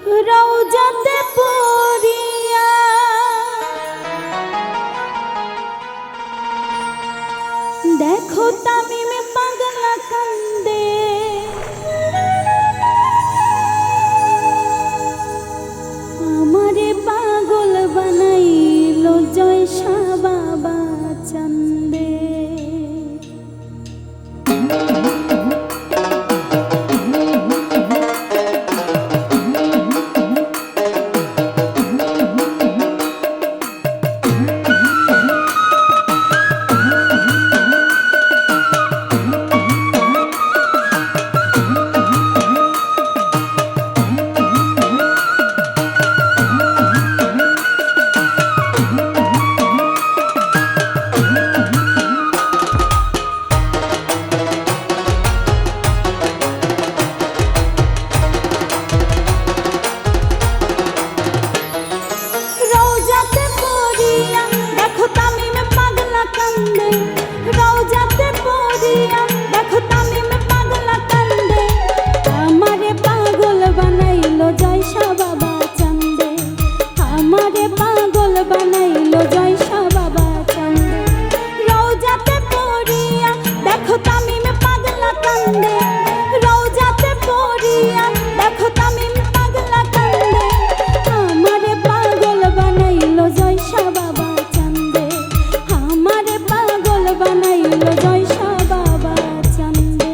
রওজাতে পড়িয়া দেখো তামিমে পাগলা কান্দে, আমারে পাগল বানাইলো জয়সা বাবা চান্দে। রওজাতে পড়িয়া দেখো তামিমে পাগলা কান্দে, আমারে পাগল বানাইলো জয়সা বাবা চান্দে, আমারে পাগল বানাইলো জয়সা বাবা চান্দে। রওজাতে পড়িয়া দেখো তামিমে পাগলা কান্দে, রওজাতে পড়িয়া দেখো তামিমে পাগলা কান্দে, আমারে পাগল বানাইলো জয়সা বাবা চান্দে, আমারে পাগল বানাইলো জয়সা বাবা চান্দে।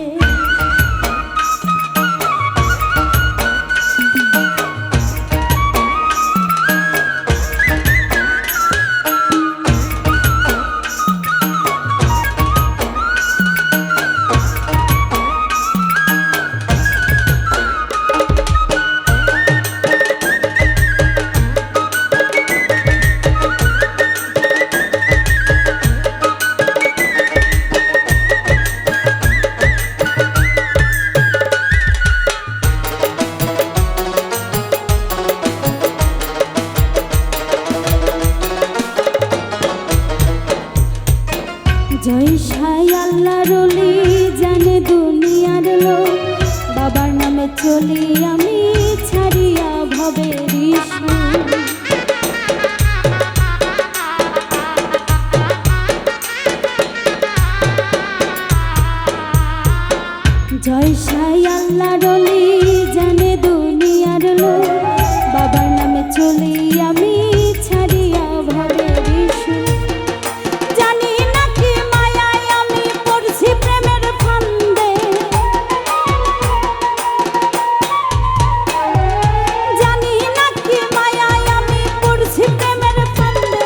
জয়সাই আল্লাহর ওলি জানে দুনিয়ার লোক, বাবার নামে চলি আমি ছাড়িয়া ভবের সুর। জয়সাই আল্লাহর ওলি জানে দুনিয়ার লোক, বাবার নামে চলি আমি ছাড়িয়া ভবের সুর। জানি না কি মায়ায় আমি পড়ছি প্রেমের ফান্দে, জানি না কি মায়ায় আমি পড়ছি প্রেমের ফান্দে,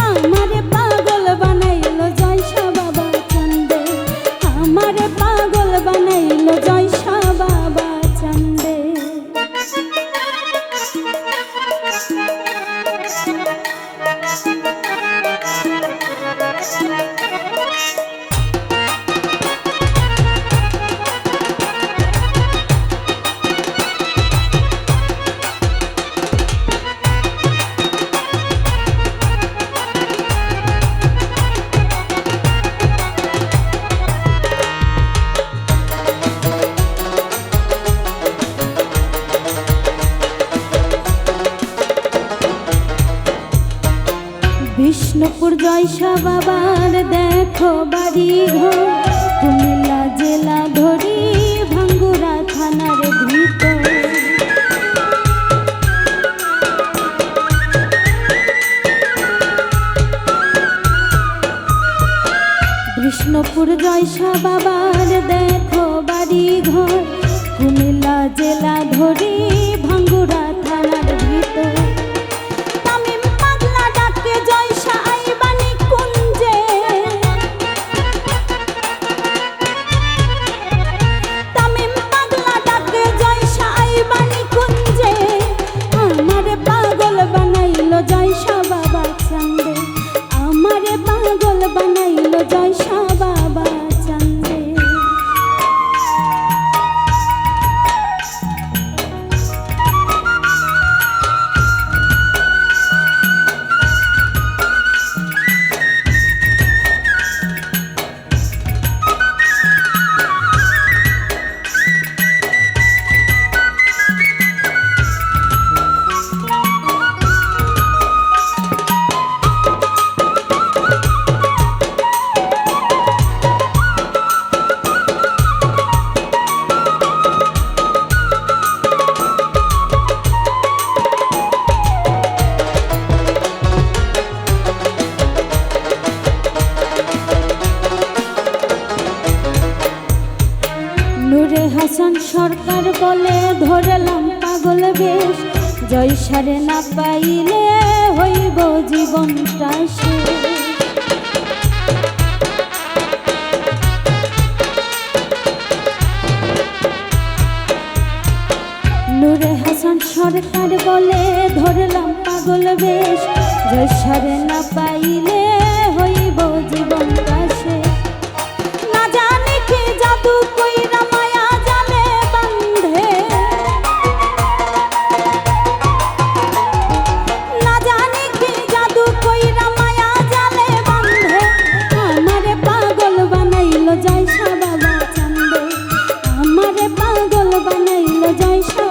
আমারে পাগল বানাইলো জয়সা বাবা চান্দে, আমারে পাগল বানাইলো জয়সা বাবা চান্দে। বিষ্ণুপুর জয়সা বাবার দেখো বাড়ি ঘর, কুমিল্লা জেলা ধরি ভাঙ্গুরা থানার ভিতর। বিষ্ণুপুর জয়সা বাবার দেখো বাড়ি ঘর, কুমিল্লা জেলা ধরি ভাঙ্গুরা থানার ভিতর। জয়সা বাবা চান্দে, আমারে পাগল বানাইলো জয়সা বাবা চান্দে। সরকার বলে ধরলাম পাগল বেশ, জয়সারে না পাইলে হইব জীবনটা শেষ। নূরে হাসান সরকার বলে ধরলাম পাগল বেশ, জয়সারে না পাইলে হইব জীবনটা শেষ। না জানি কি জাদু কইরা মায়া জালে বান্ধে, না জানি কি জাদু কইরা মায়া জালে বান্ধে, আমারে পাগল বানাইলো জয়সা বাবা চান্দে, আমারে পাগল বানাইলো জয়সা